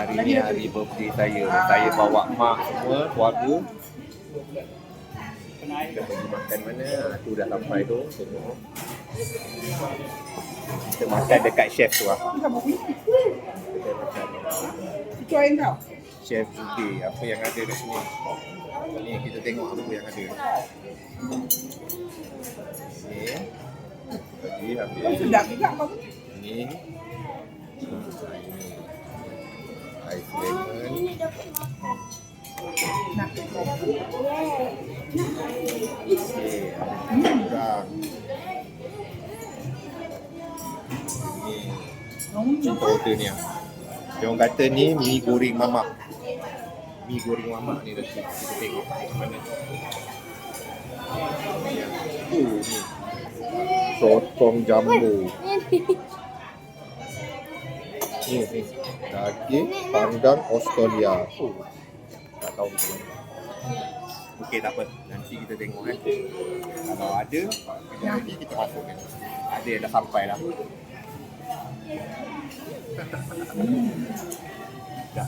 Hari ni hari birthday saya. Saya bawa mak semua, keluarga. Kita pergi makan mana? Tu dah sampai tu. Tengok. Kita makan dekat chef tu lah. Kita makan Itu air kau. Chef Zuki. Apa yang ada kat sini? Ni kita tengok apa yang ada. Ni. Tadi habis. Sedap juga kau. Ni. Ais lemon. Nak. Okey, kurang. Ni kita order ni. Dia orang kata ni mi goreng mamak. Mi goreng mamak ni dah kita tengok macam mana. Ni. Sotong jambu. Ni. Daging panggang Australia. Tak tahu macam mana. Okey, tak apa. Nanti kita tengok kan. Kalau ada, nanti kita masukkan. Ada yang dah sampai dah. Dah.